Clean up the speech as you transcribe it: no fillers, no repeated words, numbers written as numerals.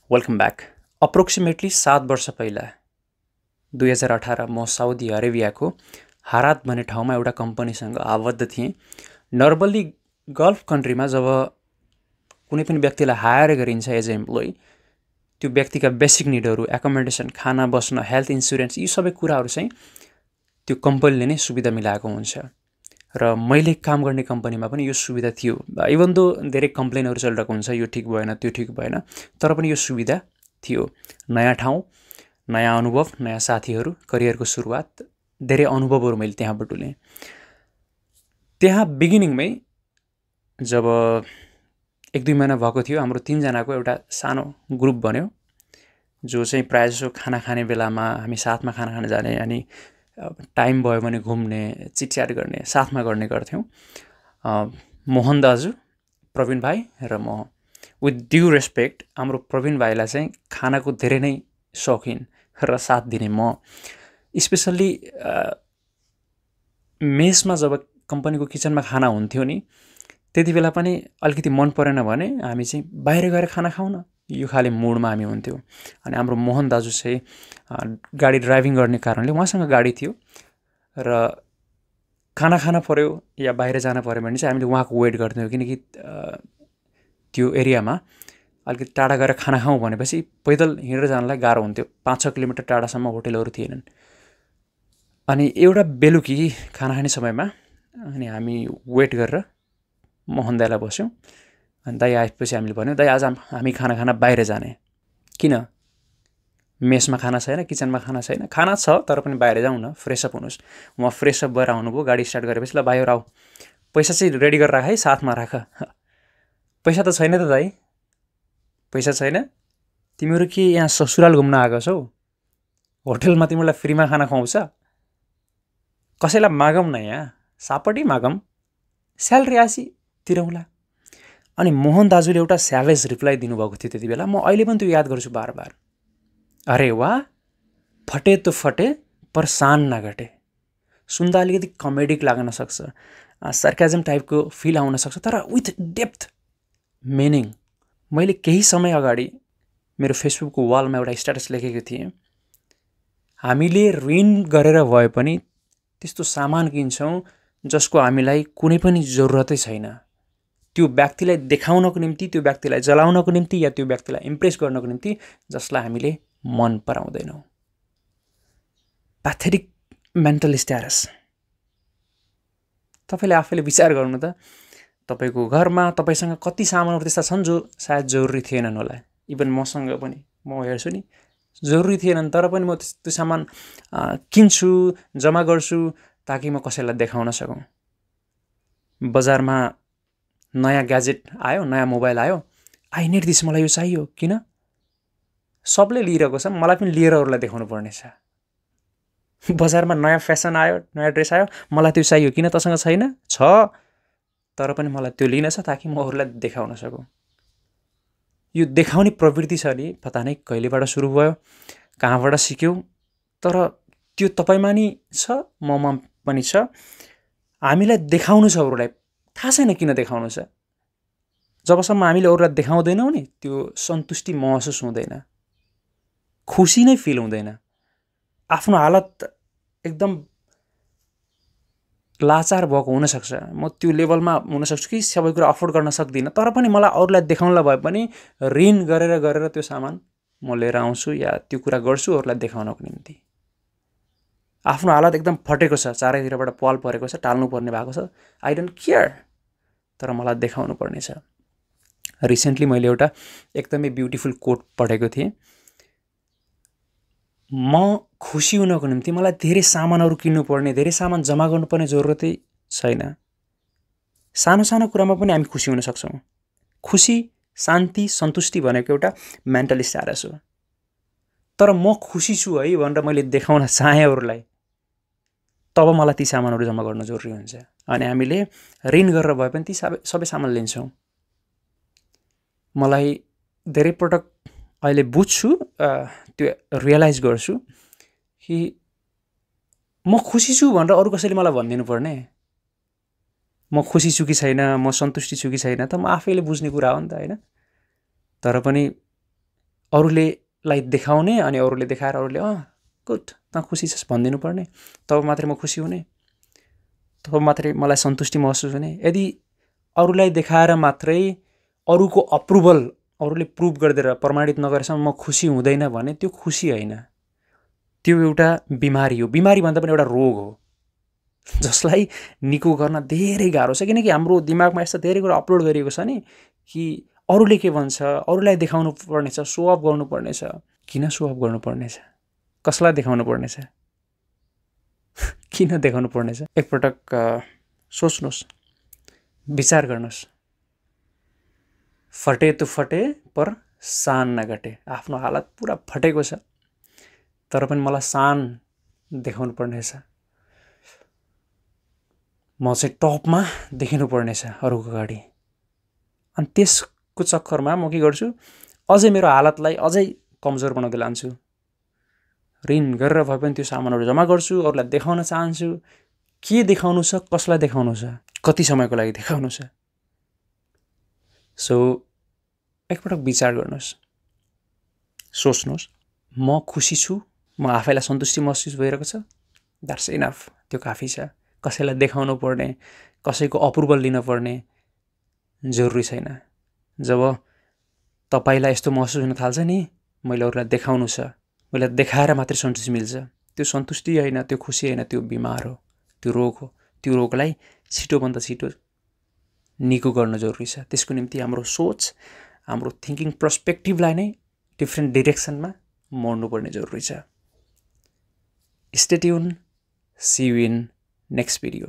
Welcome back. Approximately 7 वर्ष पहिला 2018 म साउदी अरेबियाको हारात भन्ने ठाउँमा एउटा कम्पनीसँग आबद्ध थिएँ। नर्मल्ली गल्फ कन्ट्रीमा जब कुनै पनि व्यक्तिलाई हायर गरिन्छ एज ए इम्प्लोइ, त्यो व्यक्तिका बेसिक निडहरू, एकोमोडेसन, खाना बस्न, हेल्थ इन्सुरेन्स, यी सबै कुराहरू चाहिँ त्यो कम्पनीले नै सुविधा मिलाएको हुन्छ। र मैले काम गर्ने कम्पनीमा पनि यो सुविधा थियो। इभन दो धेरै कम्प्लेनहरू चलिरहेको हुन्छ, यो ठिक भएन, त्यो ठिक भएन, तर पनि यो सुविधा थियो। नयाँ ठाउँ, नयाँ अनुभव, नयाँ साथीहरू, करियरको सुरुवात, धेरै अनुभवहरू मैले त्यहाँ बटुलेँ। त्यहाँ बिगिनिङमै जब 1-2 महिना भएको थियो, हाम्रो 3 जनाको एउटा सानो ग्रुप बन्यो, जो चाहिँ प्रायःजसो खाना खाने बेलामा हामी साथमा खाना खान जाने, अनि टाइम भयो भने घुम्ने, चिटच्याट गर्ने, साथमा गर्ने गर्थ्यौँ। मोहन दाजु, प्रवीण भाइ र म। विथ ड्यु रेस्पेक्ट, हाम्रो प्रवीण भाइलाई चाहिँ खानाको धेरै नै शौखिन र साथ दिने म। स्पेसल्ली मेसमा जब कम्पनीको किचनमा खाना हुन्थ्यो नि, त्यति बेला पनि अलिकति मन परेन भने हामी चाहिँ बाहिर गएर खाना खाउँ न, यो खाले मुडमा हामी हुन्थ्यौँ। अनि हाम्रो मोहन दाजु चाहिँ गाडी ड्राइभिङ गर्ने कारणले उहाँसँग गाडी थियो, र खाना खान पर्यो या बाहिर जान पर्यो भने चाहिँ हामीले उहाँको वेट गर्थ्यौँ। किनकि त्यो एरियामा अलिकति टाढा गएर खाना खाउँ भनेपछि पैदल हिँडेर जानलाई गाह्रो हुन्थ्यो। 5-6 किलोमिटर टाढासम्म होटेलहरू थिएनन्। अनि एउटा बेलुकी खाना खाने समयमा अनि हामी वेट गरेर मोहन दाइलाई बस्यौँ। अनि दाइ आएपछि हामीले भन्यौँ, दाइ आज हामी खाना खान बाहिर जाने। किन? मेसमा खाना छैन, किचनमा खाना छैन। खाना छ तर पनि बाहिर जाउँ न, फ्रेसअप हुनुहोस्। उहाँ फ्रेसअप भएर आउनुभयो, गाडी स्टार्ट गरेपछि ल भाइहरू आऊ, पैसा चाहिँ रेडी गरेर राख है, साथमा राख। पैसा त छैन त दाइ, पैसा छैन? तिमीहरू के यहाँ ससुराल घुम्न आएको छौ? होटेलमा तिमीलाई फ्रीमा खाना खुवाउँछ? कसैलाई मागौँ न, यहाँ सापट्टि मागौँ, स्यालेरी आसी तिरौँला। अनि मोहन दाजुले एउटा स्यावेज रिप्लाई दिनुभएको थियो त्यति बेला। म अहिले पनि त्यो याद गर्छु बार बार। अरे वाह, फटे तो फटे पर सान नघटे। सुन्दा अलिकति कमेडिक लाग्न सक्छ, सर्काजम टाइपको फिल आउन सक्छ, तर विथ डेप्थ मिनिङ। मैले केही समय अगाडि मेरो फेसबुकको वालमा एउटा स्ट्याटस लेखेको थिएँ, हामीले ऋण गरेर भए पनि त्यस्तो सामान किन्छौँ जसको हामीलाई कुनै पनि जरुरतै छैन। त्यो व्यक्तिलाई देखाउनको निम्ति, त्यो व्यक्तिलाई जलाउनको निम्ति, या त्यो व्यक्तिलाई इम्प्रेस गर्नको निम्ति जसलाई हामीले मन पराउँदैनौँ। Pathetic mental status. तपाईँले आफैले विचार गर्नु त, तपाईँको घरमा तपाईँसँग कति सामानहरू त्यस्ता छन् जो सायद जरुरी थिएनन् होला। इभन मसँग पनि, म हेर्छु नि, जरुरी थिएनन् तर पनि म त्यो सामान किन्छु, जम्मा गर्छु ताकि म कसैलाई देखाउन सकौँ। बजारमा नयाँ ग्याजेट आयो, नयाँ मोबाइल आयो, आई निड दिस, मलाई यो चाहियो। किन? सबले लिइरहेको छ, मलाई पनि लिएर अरूलाई देखाउनु पर्ने छ। बजारमा नयाँ फेसन आयो, नयाँ ड्रेस आयो, मलाई त्यो चाहियो। किन? तसँग छैन? छ, तर पनि मलाई त्यो लिन छ ताकि म अरूलाई देखाउन सकौँ। यो देखाउने प्रवृत्ति छ नि, पता नै कहिलेबाट सुरु भयो, कहाँबाट सिक्यौँ, तर त्यो तपाईँमा नि छ, ममा पनि छ। हामीलाई देखाउनु छ अरूलाई, थाहा छैन किन देखाउनु छ। जबसम्म हामीले अरूलाई देखाउँदैनौँ नि, त्यो सन्तुष्टि महसुस हुँदैन, खुसी नै फिल हुँदैन। आफ्नो हालत एकदम लाचार भएको हुनसक्छ, म त्यो लेभलमा हुनसक्छु कि सबै कुरा अफोर्ड गर्न सक्दिनँ, तर पनि मलाई अरूलाई देखाउनलाई भए पनि ऋण गरेर त्यो सामान म लिएर आउँछु या त्यो कुरा गर्छु अरूलाई देखाउनको निम्ति। आफ्नो हालत एकदम फटेको छ, चारैतिरबाट पाल परेको छ, टाल्नु पर्ने भएको छ, आई डोन्ट केयर, तर मलाई देखाउनु पर्ने छ। रिसेन्टली मैले एउटा एकदमै ब्युटिफुल कोट पढेको थिएँ, म खुसी हुनको निम्ति मलाई धेरै सामानहरू किन्नुपर्ने, धेरै सामान जम्मा गर्नुपर्ने जरुरतै छैन। सानो सानो कुरामा पनि हामी खुसी हुन सक्छौँ। खुसी, शान्ति, सन्तुष्टि भनेको एउटा मेन्टल स्ट्याटस हो। तर म खुसी छु है भनेर मैले देखाउन चाहेँ अरूलाई, तब मलाई ती सामानहरू जम्मा गर्न जरुरी हुन्छ। अनि हामीले ऋण गरेर भए पनि ती सबै सामान लिन्छौँ। मलाई धेरै पटक अहिले बुझ्छु, त्यो रियलाइज गर्छु कि म खुसी छु भनेर अरू कसैले मलाई भनिदिनु पर्ने, म खुसी छु कि छैन, म सन्तुष्टि छु कि छैन, त म आफैले बुझ्ने कुरा हो नि त, होइन? तर पनि अरूलेलाई देखाउने अनि अरूले देखाएर अरूले गुड त खुसी छस् भनिदिनु पर्ने, तब मात्रै म खुसी हुने, तब मात्रै मलाई सन्तुष्टि महसुस हुने। यदि अरूलाई देखाएर मात्रै अरूको अप्रुभल अरूले प्रुभ गरिदिएर प्रमाणित नगरेसम्म म खुसी हुँदैन भने त्यो खुसी होइन, त्यो एउटा बिमारी हो। बिमारी भन्दा पनि एउटा रोग हो जसलाई निको गर्न धेरै गाह्रो छ, किनकि हाम्रो दिमागमा यस्तो धेरै कुरा अपलोड गरिएको छ नि कि अरूले के भन्छ, अरूलाई देखाउनु पर्नेछ, सो अफ गर्नु पर्नेछ। किन सो अफ गर्नु पर्नेछ? कसलाई देखाउनु पर्नेछ? किन देखाउनु पर्नेछ? एकपटक सोच्नुहोस्, विचार गर्नुहोस्। फटे तो फटे पर सान नघटे। आफ्नो हालत पुरा फटेको छ तर पनि मलाई सान देखाउनु पर्नेछ, म चाहिँ टपमा देखिनु पर्नेछ अरूको अगाडि। अनि त्यसको चक्करमा म के गर्छु, अझै मेरो हालतलाई अझै कमजोर बनाउँदै लान्छु। ऋण गरेर भए पनि त्यो सामानहरू जम्मा गर्छु, अरूलाई देखाउन चाहन्छु। के देखाउनु छ, कसलाई देखाउनु छ, कति समयको लागि देखाउनु छ। सो एकपटक विचार गर्नुहोस्, सोच्नुहोस्, म खुसी छु, म आफैलाई सन्तुष्टि महसुस भइरहेको छ, द्याट्स इनफ, त्यो काफी छ। कसैलाई देखाउनु पर्ने, कसैको अप्रुभल लिन पर्ने जरुरी छैन। जब तपाईलाई यस्तो महसुस हुन थाल्छ नि, मैले अरूलाई देखाउनु छ, मैले देखाएर मात्रै सन्तुष्टि मिल्छ, त्यो सन्तुष्टि होइन, त्यो खुसी होइन, त्यो बिमार हो, त्यो रोग हो। त्यो रोगलाई छिटोभन्दा छिटो निको गर्न जरुरी छ। त्यसको निम्ति हाम्रो सोच, हाम्रो थिङ्किङ पर्सपेक्टिभलाई नै डिफ्रेन्ट डिरेक्सनमा मोड्नुपर्ने जरुरी छ। Stay tune, see you in next video.